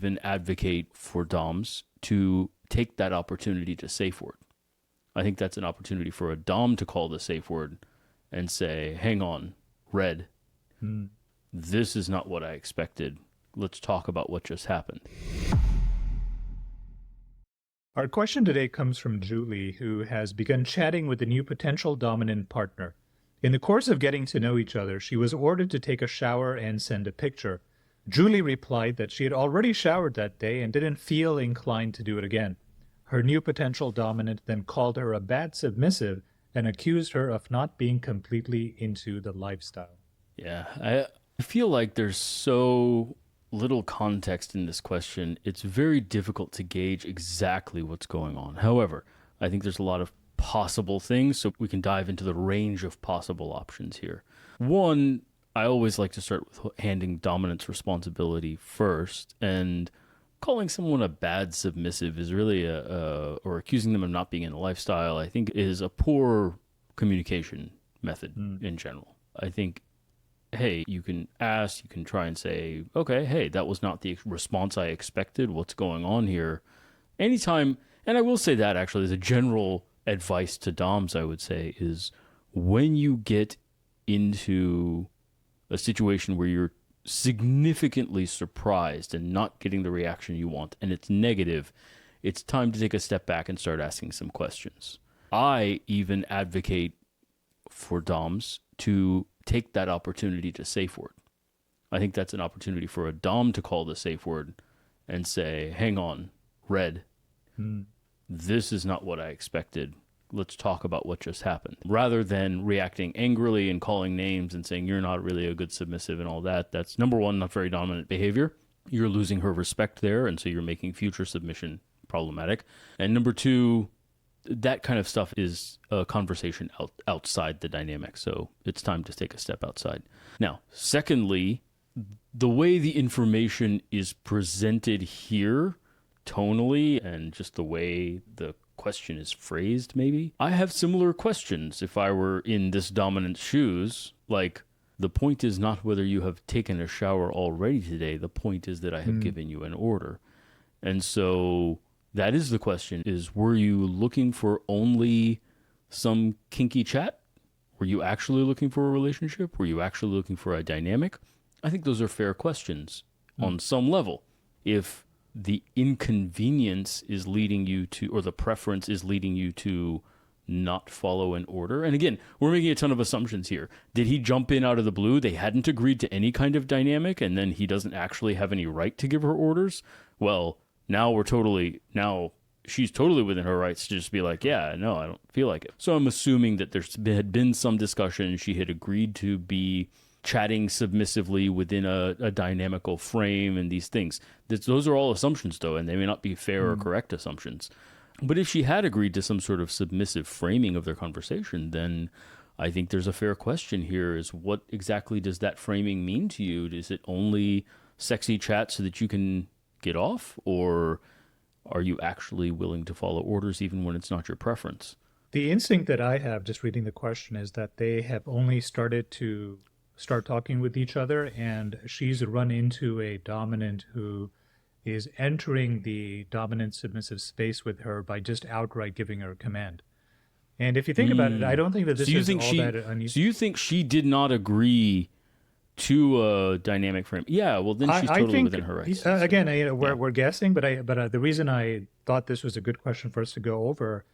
even advocate for DOMs to take that opportunity to safe word. I think that's an opportunity for a DOM to call the safe word and say, hang on, Red, this is not what I expected. Let's talk about what just happened. Our question today comes from Julie, who has begun chatting with a new potential dominant partner. In the course of getting to know each other, she was ordered to take a shower and send a picture. Julie replied that she had already showered that day and didn't feel inclined to do it again. Her new potential dominant then called her a bad submissive and accused her of not being completely into the lifestyle. Yeah, I feel like there's so little context in this question. It's very difficult to gauge exactly what's going on. However, I think there's a lot of possible things, so we can dive into the range of possible options here. One, I always like to start with handing dominance responsibility first, and calling someone a bad submissive is really or accusing them of not being in a lifestyle, I think is a poor communication method in general. I think, hey, you can ask, you can try and say, okay, hey, that was not the response I expected. What's going on here? Anytime, and I will say that actually as a general advice to DOMs, I would say, is when you get into a situation where you're significantly surprised and not getting the reaction you want, and it's negative, it's time to take a step back and start asking some questions. I even advocate for DOMs to take that opportunity to safe word. I think that's an opportunity for a DOM to call the safe word and say, hang on, Red, this is not what I expected. Let's talk about what just happened. Rather than reacting angrily and calling names and saying you're not really a good submissive and all that, that's number one, not very dominant behavior. You're losing her respect there, and so you're making future submission problematic. And number two, that kind of stuff is a conversation outside the dynamic, so it's time to take a step outside. Now, secondly, the way the information is presented here, tonally, and just the way the question is phrased, maybe, I have similar questions if I were in this dominant shoes. Like, the point is not whether you have taken a shower already today. The point is that I have given you an order. And so that is the question, is were you looking for only some kinky chat? Were you actually looking for a relationship? Were you actually looking for a dynamic? I think those are fair questions on some level. If the inconvenience is leading you to, or the preference is leading you to not follow an order. And again, we're making a ton of assumptions here. Did he jump in out of the blue? They hadn't agreed to any kind of dynamic, and then he doesn't actually have any right to give her orders? Well, now she's totally within her rights to just be like, yeah, no, I don't feel like it. So I'm assuming that there had been some discussion. She had agreed to be chatting submissively within a dynamical frame and these things. Those are all assumptions, though, and they may not be fair or correct assumptions. But if she had agreed to some sort of submissive framing of their conversation, then I think there's a fair question here, is what exactly does that framing mean to you? Is it only sexy chat so that you can get off, or are you actually willing to follow orders even when it's not your preference? The instinct that I have just reading the question is that they have only started to start talking with each other, and she's run into a dominant who is entering the dominant submissive space with her by just outright giving her a command. And if you think about it, I don't think that this is all that unusual. So you think she did not agree to a dynamic frame? Yeah, well, then she's totally within her rights. Again, we're guessing, but the reason I thought this was a good question for us to go over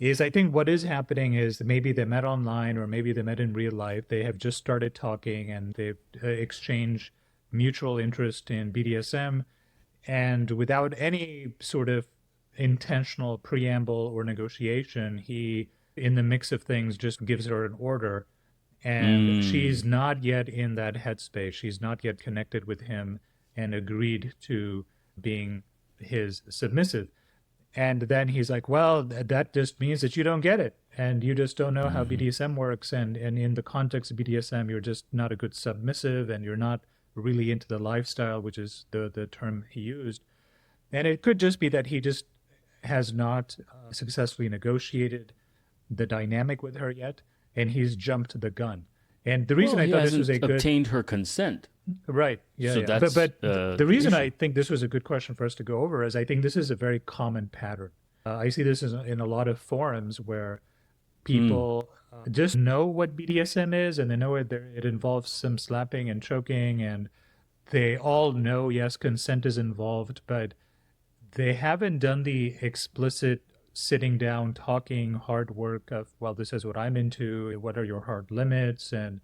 is I think what is happening is maybe they met online or maybe they met in real life. They have just started talking and they've exchanged mutual interest in BDSM, and without any sort of intentional preamble or negotiation, he, in the mix of things, just gives her an order. And she's not yet in that headspace. She's not yet connected with him and agreed to being his submissive. And then he's like, well, that just means that you don't get it. And you just don't know how BDSM works. And in the context of BDSM, you're just not a good submissive, and you're not really into the lifestyle, which is the term he used. And it could just be that he just has not successfully negotiated the dynamic with her yet, and he's jumped the gun. And the reason Well, I he thought this was hasn't a good obtained her consent. right, yeah, So yeah. that's The the reason issue. I think this was a good question for us to go over is I think this is a very common pattern. I see this in a lot of forums where Mm, people just know what BDSM is, and they know it involves some slapping and choking, and they all know, yes, consent is involved, but they haven't done the explicit sitting down, talking, hard work of, well, this is what I'm into, what are your hard limits, and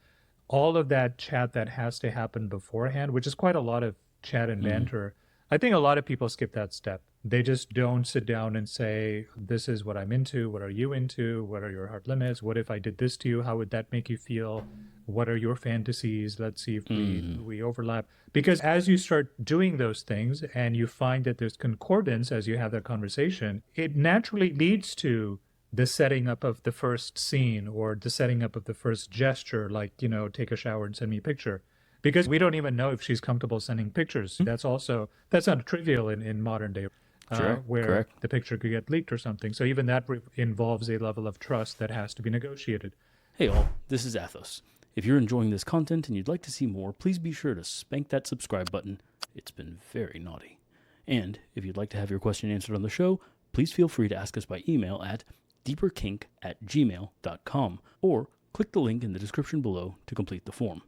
all of that chat that has to happen beforehand, which is quite a lot of chat and mm. banter. I think a lot of people skip that step. They just don't sit down and say, this is what I'm into. What are you into? What are your hard limits? What if I did this to you? How would that make you feel? What are your fantasies? Let's see if we overlap. Because as you start doing those things and you find that there's concordance as you have that conversation, it naturally leads to the setting up of the first scene or the setting up of the first gesture, like, take a shower and send me a picture. Because we don't even know if she's comfortable sending pictures. That's not trivial in modern day, Sure, where correct. the picture could get leaked or something. So even that involves a level of trust that has to be negotiated. Hey all, this is Athos. If you're enjoying this content and you'd like to see more, please be sure to spank that subscribe button. It's been very naughty. And if you'd like to have your question answered on the show, please feel free to ask us by email at deeperkink@gmail.com or click the link in the description below to complete the form.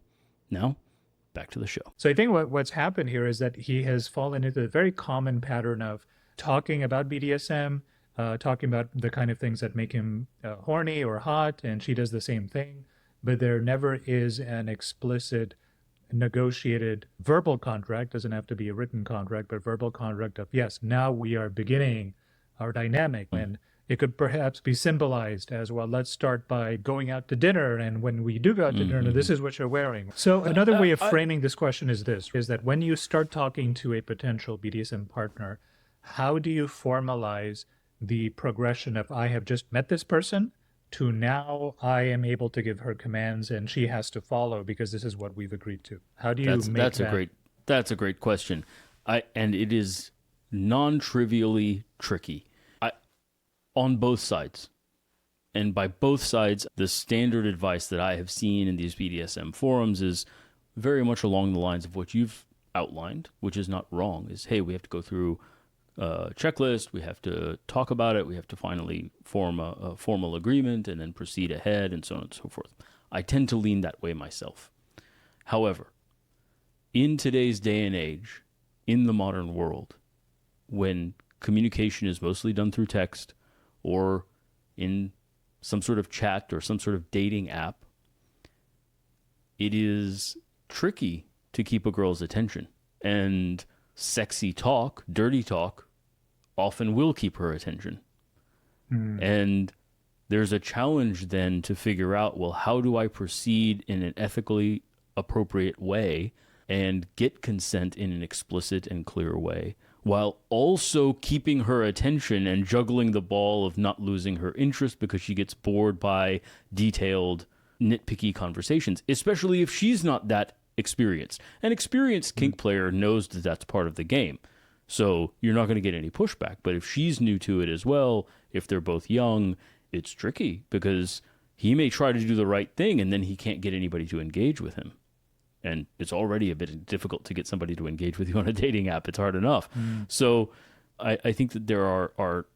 Now, back to the show. So I think what's happened here is that he has fallen into a very common pattern of talking about BDSM, talking about the kind of things that make him horny or hot, and she does the same thing. But there never is an explicit negotiated verbal contract. Doesn't have to be a written contract, but verbal contract of, yes, now we are beginning our dynamic. And it could perhaps be symbolized as, well, let's start by going out to dinner, and when we do go out to dinner, this is what you're wearing. So another way of framing this question is this, is that when you start talking to a potential BDSM partner, how do you formalize the progression of, I have just met this person, to now I am able to give her commands and she has to follow because this is what we've agreed to? How do you make that? That's a great question. And it is non-trivially tricky. On both sides. And by both sides, the standard advice that I have seen in these BDSM forums is very much along the lines of what you've outlined, which is not wrong, is, hey, we have to go through a checklist, we have to talk about it, we have to finally form a formal agreement and then proceed ahead and so on and so forth. I tend to lean that way myself. However, in today's day and age, in the modern world, when communication is mostly done through text, or in some sort of chat or some sort of dating app, it is tricky to keep a girl's attention. And sexy talk, dirty talk, often will keep her attention. And there's a challenge then to figure out, well, how do I proceed in an ethically appropriate way and get consent in an explicit and clear way, while also keeping her attention and juggling the ball of not losing her interest because she gets bored by detailed, nitpicky conversations, especially if she's not that experienced. An experienced kink player knows that that's part of the game, so you're not going to get any pushback. But if she's new to it as well, if they're both young, it's tricky because he may try to do the right thing and then he can't get anybody to engage with him. And it's already a bit difficult to get somebody to engage with you on a dating app. It's hard enough. So I think that there are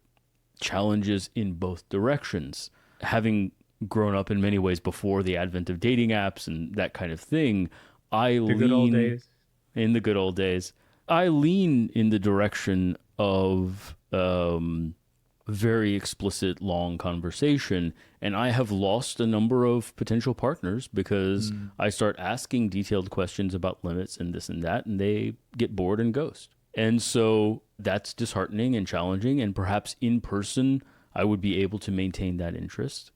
challenges in both directions. Having grown up in many ways before the advent of dating apps and that kind of thing, The good old days. in the good old days, I lean in the direction of very explicit, long conversation, and I have lost a number of potential partners because I start asking detailed questions about limits and this and that, and they get bored and ghost. And so that's disheartening and challenging, and perhaps in person I would be able to maintain that interest.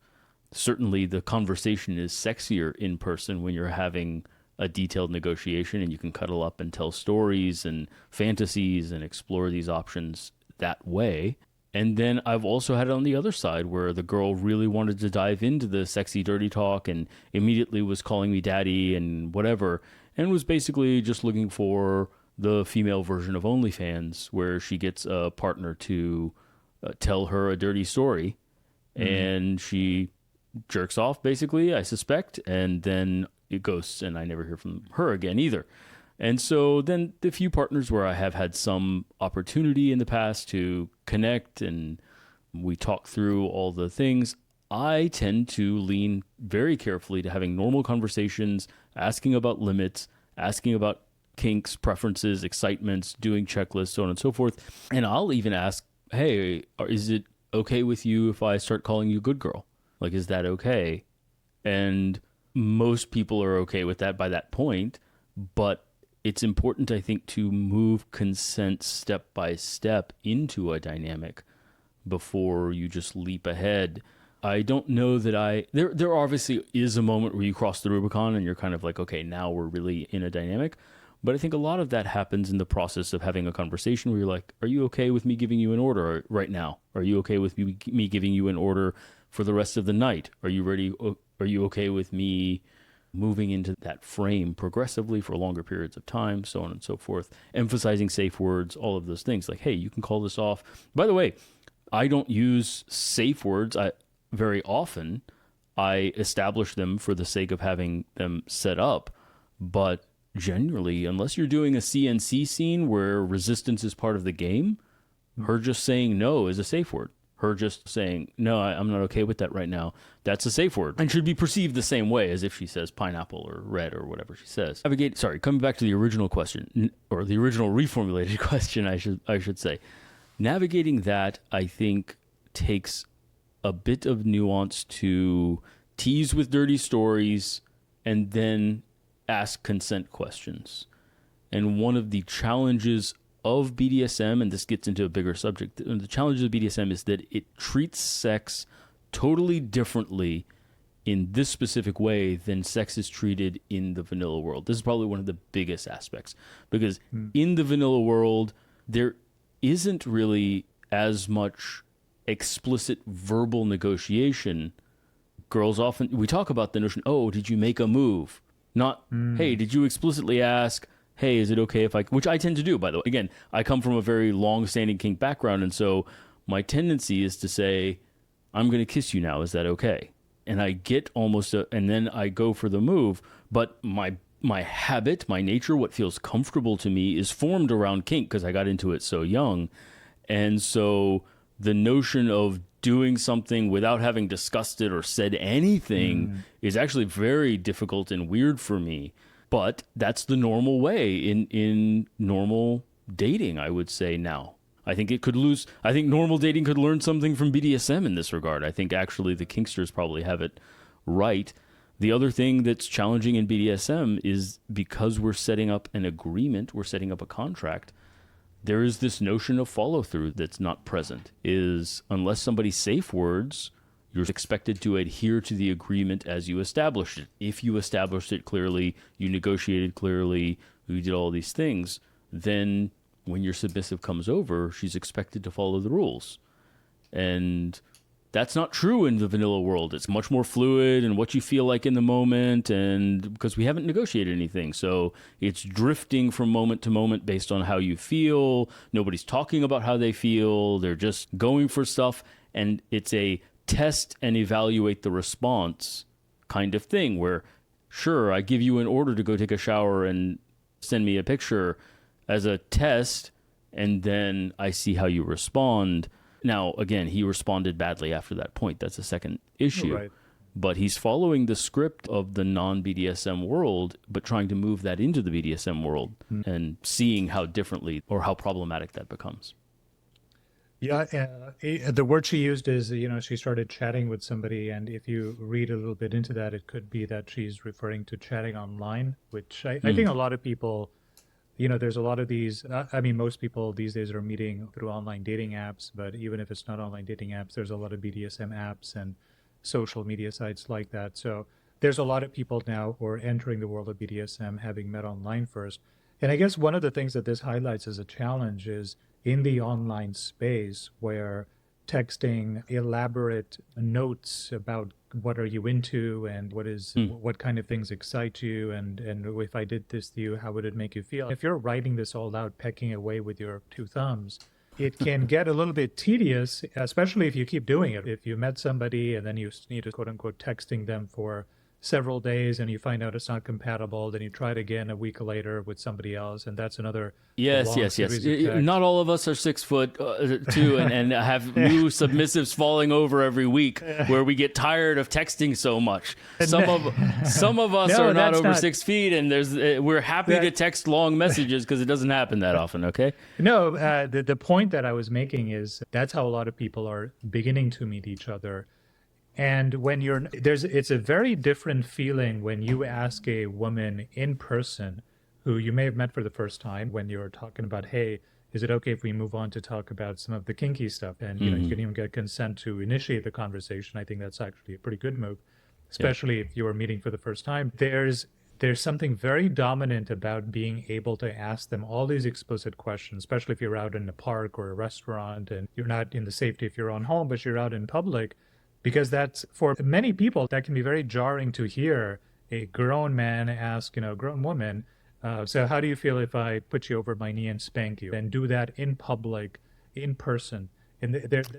Certainly the conversation is sexier in person when you're having a detailed negotiation and you can cuddle up and tell stories and fantasies and explore these options that way. And then I've also had it on the other side where the girl really wanted to dive into the sexy, dirty talk and immediately was calling me daddy and whatever, and was basically just looking for the female version of OnlyFans where she gets a partner to tell her a dirty story and she jerks off basically, I suspect, and then it ghosts and I never hear from her again either. And so then the few partners where I have had some opportunity in the past to connect and we talk through all the things, I tend to lean very carefully to having normal conversations, asking about limits, asking about kinks, preferences, excitements, doing checklists, so on and so forth. And I'll even ask, hey, is it okay with you if I start calling you good girl? Like, is that okay? And most people are okay with that by that point. But it's important, I think, to move consent step by step into a dynamic before you just leap ahead. I don't know that there obviously is a moment where you cross the Rubicon and you're kind of like, okay, now we're really in a dynamic. But I think a lot of that happens in the process of having a conversation where you're like, are you okay with me giving you an order right now? Are you okay with me giving you an order for the rest of the night? Are you ready? Are you okay with me moving into that frame progressively for longer periods of time, so on and so forth, emphasizing safe words, all of those things like, hey, you can call this off. By the way, I don't use safe words very often. I establish them for the sake of having them set up, but generally, unless you're doing a CNC scene where resistance is part of the game, her just saying no is a safe word. Her just saying, no, I'm not okay with that right now, that's a safe word and should be perceived the same way as if she says pineapple or red or whatever she says. Coming back to the original question, or the original reformulated question, I should say. Navigating that, I think, takes a bit of nuance to tease with dirty stories and then ask consent questions. And one of the challenges of BDSM, and this gets into a bigger subject, the challenge of BDSM is that it treats sex totally differently in this specific way than sex is treated in the vanilla world. This is probably one of the biggest aspects, because in the vanilla world, there isn't really as much explicit verbal negotiation. Girls often, we talk about the notion, oh, did you make a move? Not, hey, did you explicitly ask, hey, is it okay if which I tend to do, by the way. Again, I come from a very long-standing kink background, and so my tendency is to say, I'm going to kiss you now, is that okay? And I get and then I go for the move, but my habit, my nature, what feels comfortable to me is formed around kink because I got into it so young. And so the notion of doing something without having discussed it or said anything is actually very difficult and weird for me. But that's the normal way in normal dating, I would say now. I think normal dating could learn something from BDSM in this regard. I think actually the kinksters probably have it right. The other thing that's challenging in BDSM is because we're setting up an agreement, we're setting up a contract, there is this notion of follow-through that's not present. Is unless somebody safe words, you're expected to adhere to the agreement as you established it. If you established it clearly, you negotiated clearly, you did all these things, then when your submissive comes over, she's expected to follow the rules. And that's not true in the vanilla world. It's much more fluid and what you feel like in the moment, and because we haven't negotiated anything. So it's drifting from moment to moment based on how you feel. Nobody's talking about how they feel. They're just going for stuff, and it's a test and evaluate the response kind of thing where, sure, I give you an order to go take a shower and send me a picture as a test, and then I see how you respond. Now, again, he responded badly after that point. That's a second issue. Right. But he's following the script of the non-BDSM world, but trying to move that into the BDSM world and seeing how differently or how problematic that becomes. Yeah, the word she used is, she started chatting with somebody, and if you read a little bit into that, it could be that she's referring to chatting online, which I think a lot of people, there's a lot of these, most people these days are meeting through online dating apps, but even if it's not online dating apps, there's a lot of BDSM apps and social media sites like that. So there's a lot of people now who are entering the world of BDSM having met online first. And I guess one of the things that this highlights as a challenge is in the online space where texting elaborate notes about what are you into and what kind of things excite you, and if I did this to you, how would it make you feel? If you're writing this all out, pecking away with your two thumbs, it can get a little bit tedious, especially if you keep doing it. If you met somebody and then you need to quote unquote texting them for several days and you find out it's not compatible, then you try it again a week later with somebody else, and that's another Yes, long yes, yes. series of texts. Not all of us are 6 foot two, and have new submissives falling over every week, where we get tired of texting so much. Some of us No, are not that's over not- 6 feet, and we're happy to text long messages because it doesn't happen that often. Okay. No, the point that I was making is that's how a lot of people are beginning to meet each other. And when it's a very different feeling when you ask a woman in person who you may have met for the first time, when you're talking about, hey, is it okay if we move on to talk about some of the kinky stuff? And you can even get consent to initiate the conversation. I think that's actually a pretty good move, especially if you are meeting for the first time. There's something very dominant about being able to ask them all these explicit questions, especially if you're out in a park or a restaurant and you're not in the safety of your own home, but you're out in public. Because that's, for many people, that can be very jarring to hear a grown man ask, a grown woman, so how do you feel if I put you over my knee and spank you? And do that in public, in person. And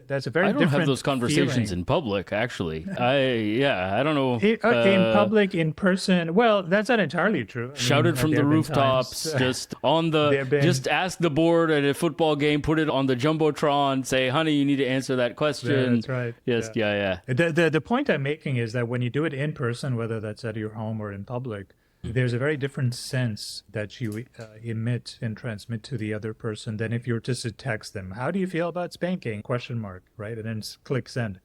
that's a very I don't different have those conversations feeling. in public, actually. I don't know. In public, in person. Well, that's not entirely true. Shouted from there the have been rooftops, times- just on the, just ask the board at a football game, put it on the Jumbotron, say, honey, you need to answer that question. Yeah, that's right. Yes, yeah. The point I'm making is that when you do it in person, whether that's at your home or in public, there's a very different sense that you emit and transmit to the other person than if you were just to text them. How do you feel about spanking? Question mark, right? And then click send.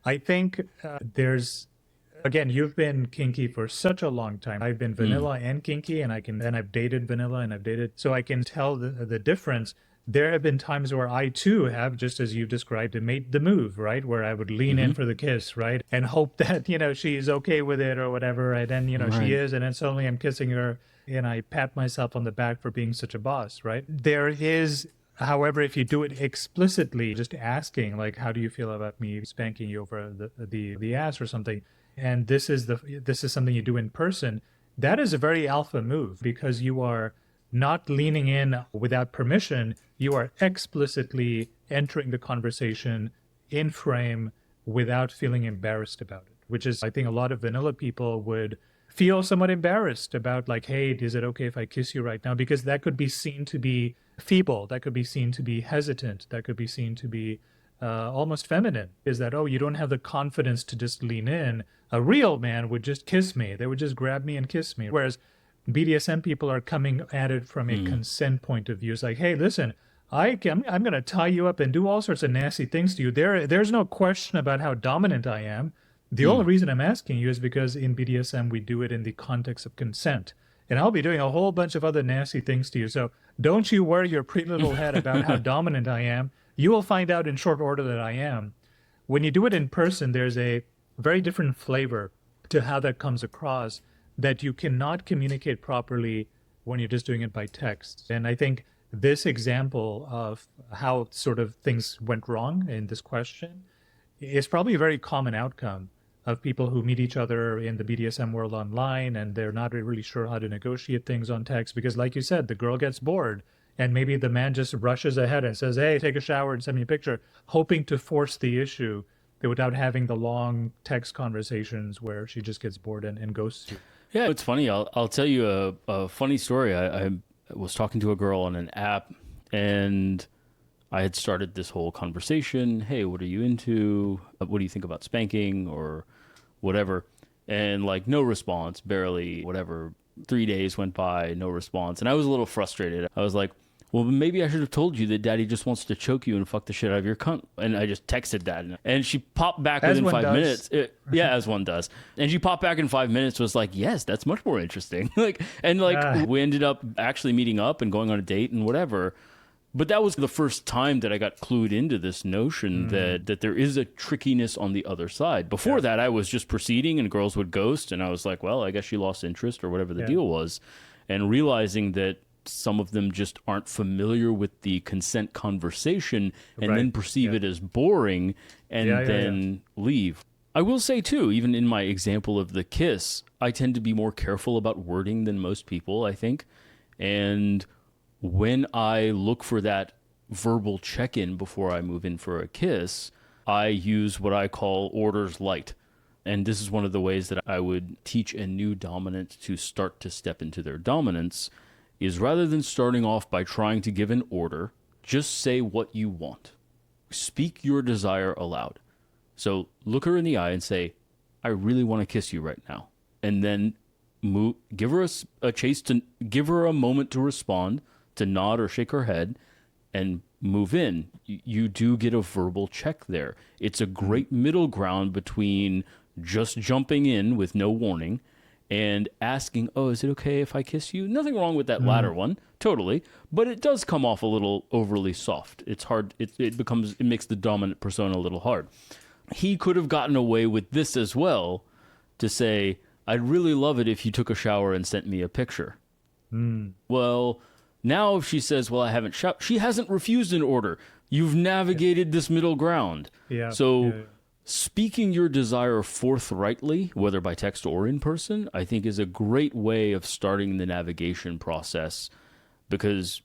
I think there's, again, you've been kinky for such a long time. I've been vanilla and kinky, and I've dated vanilla and I've dated, so I can tell the difference. There have been times where I too have, just as you described it, made the move, right? Where I would lean in for the kiss, right? And hope that, she's okay with it or whatever. And then, she is. And then suddenly I'm kissing her and I pat myself on the back for being such a boss, right? There is, however, if you do it explicitly, just asking, like, how do you feel about me spanking you over the ass or something? And this is something you do in person. That is a very alpha move because you are not leaning in without permission. You are explicitly entering the conversation in frame without feeling embarrassed about it, which is, I think, a lot of vanilla people would feel somewhat embarrassed about, like, hey, is it okay if I kiss you right now? Because that could be seen to be feeble. That could be seen to be hesitant. That could be seen to be almost feminine. Is that, oh, you don't have the confidence to just lean in. A real man would just kiss me. They would just grab me and kiss me. Whereas BDSM people are coming at it from a consent point of view. It's like, hey, listen, I'm going to tie you up and do all sorts of nasty things to you. There's no question about how dominant I am. The only reason I'm asking you is because in BDSM, we do it in the context of consent. And I'll be doing a whole bunch of other nasty things to you. So don't you worry your pretty little head about how dominant I am. You will find out in short order that I am. When you do it in person, there's a very different flavor to how that comes across that you cannot communicate properly when you're just doing it by text. And I think this example of how sort of things went wrong in this question is probably a very common outcome of people who meet each other in the BDSM world online, and they're not really sure how to negotiate things on text because, like you said, the girl gets bored and maybe the man just rushes ahead and says, hey, take a shower and send me a picture, hoping to force the issue without having the long text conversations where she just gets bored and ghosts you. Yeah, it's funny. I'll tell you a funny story. I was talking to a girl on an app, and I had started this whole conversation. Hey, what are you into? What do you think about spanking or whatever? And like, no response, barely, whatever. 3 days went by, no response. And I was a little frustrated. I was like, well, maybe I should have told you that daddy just wants to choke you and fuck the shit out of your cunt. And I just texted that. And she popped back As within one 5 does. minutes. Yeah, as one does. And she popped back in 5 minutes, was like, yes, that's much more interesting. We ended up actually meeting up and going on a date and whatever. But that was the first time that I got clued into this notion that there is a trickiness on the other side. Before that, I was just proceeding and girls would ghost. And I was like, well, I guess she lost interest or whatever the deal was. And realizing that some of them just aren't familiar with the consent conversation and then perceive it as boring and then leave. I will say, too, even in my example of the kiss, I tend to be more careful about wording than most people, I think. And when I look for that verbal check-in before I move in for a kiss, I use what I call orders light. And this is one of the ways that I would teach a new dominant to start to step into their dominance, is rather than starting off by trying to give an order, just say what you want. Speak your desire aloud. So look her in the eye and say, I really want to kiss you right now. And then give her give her a moment to respond, to nod or shake her head, and move in. You do get a verbal check there. It's a great middle ground between just jumping in with no warning and asking, oh, is it okay if I kiss you? Nothing wrong with that latter one, totally. But it does come off a little overly soft. It's hard. It makes the dominant persona a little hard. He could have gotten away with this as well, to say, I'd really love it if you took a shower and sent me a picture. Well, now if she says, well, I haven't showered, she hasn't refused an order. You've navigated this middle ground. Speaking your desire forthrightly, whether by text or in person, I think is a great way of starting the navigation process, because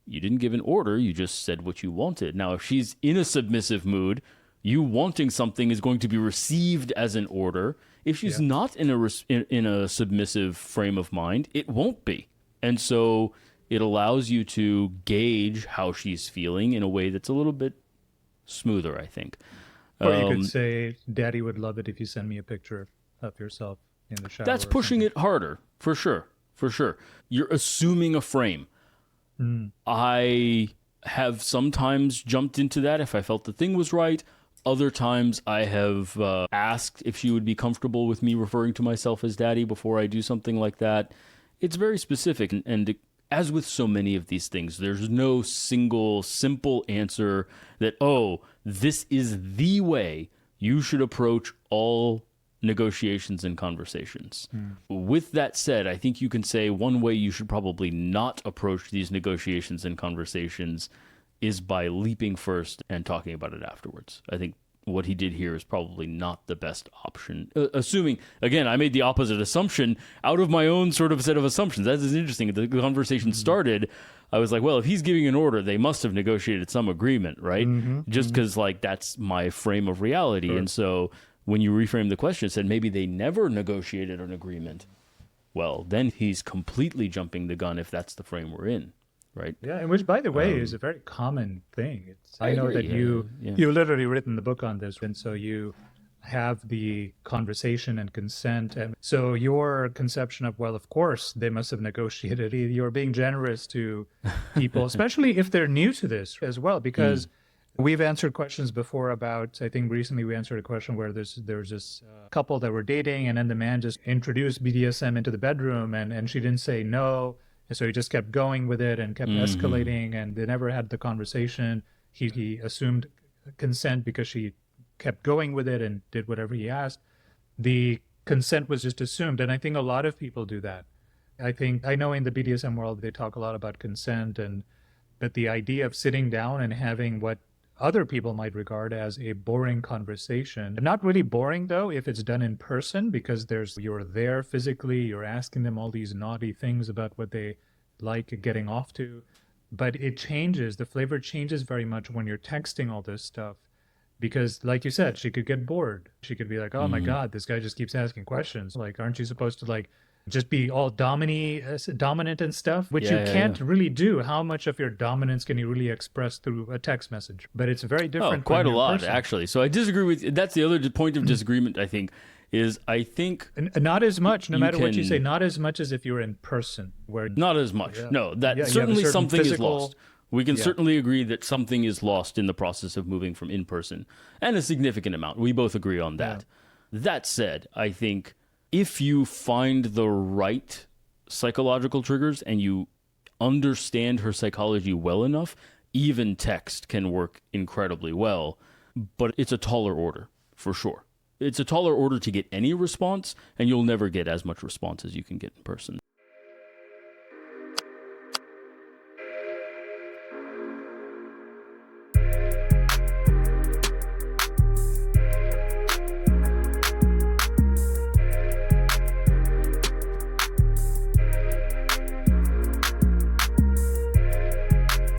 you didn't give an order, you just said what you wanted. Now, if she's in a submissive mood, you wanting something is going to be received as an order. If she's not in a submissive frame of mind, it won't be. And so it allows you to gauge how she's feeling in a way that's a little bit smoother, I think. Or you could say, Daddy would love it if you send me a picture of yourself in the shower. That's pushing it harder, for sure. For sure. You're assuming a frame. I have sometimes jumped into that if I felt the thing was right. Other times I have asked if she would be comfortable with me referring to myself as Daddy before I do something like that. It's very specific. And as with so many of these things, there's no single simple answer that, oh, this is the way you should approach all negotiations and conversations. With that said, I think you can say one way you should probably not approach these negotiations and conversations is by leaping first and talking about it afterwards. I think what he did here is probably not the best option. Assuming, again, I made the opposite assumption out of my own sort of set of assumptions. That is interesting. The conversation started, I was like, well, if he's giving an order, they must have negotiated some agreement, right? Just because, like, that's my frame of reality. Sure. And so when you reframe the question, it said maybe they never negotiated an agreement. Well, then he's completely jumping the gun if that's the frame we're in. Right. Yeah, and which, by the way, is a very common thing. I know that you literally written the book on this, and so you have the conversation and consent, and so your conception of, well, of course they must have negotiated. You're being generous to people, especially if they're new to this as well, because we've answered questions before about. I think recently we answered a question where there's this couple that were dating, and then the man just introduced BDSM into the bedroom, and she didn't say no. And so he just kept going with it and kept escalating, and they never had the conversation. He assumed consent because she kept going with it and did whatever he asked. The consent was just assumed, and I think a lot of people do that. I know in the BDSM world they talk a lot about consent, but the idea of sitting down and having what other people might regard as a boring conversation. Not really boring, though, if it's done in person, because you're there physically, you're asking them all these naughty things about what they like getting off to. But it changes, the flavor changes very much when you're texting all this stuff. Because, like you said, she could get bored. She could be like, oh my God, this guy just keeps asking questions. Like, aren't you supposed to, like, just be all dominant and stuff, which you can't really do. How much of your dominance can you really express through a text message? But it's very different. Quite a lot, actually. So I disagree with. That's the other point of disagreement, I think, is I think not as much. No matter what you say, not as much as if you're in person. Not as much. No, that certainly something is lost. We can certainly agree that something is lost in the process of moving from in person, and a significant amount. We both agree on that. That said, I think, if you find the right psychological triggers and you understand her psychology well enough, even text can work incredibly well. But it's a taller order, for sure. It's a taller order to get any response, and you'll never get as much response as you can get in person.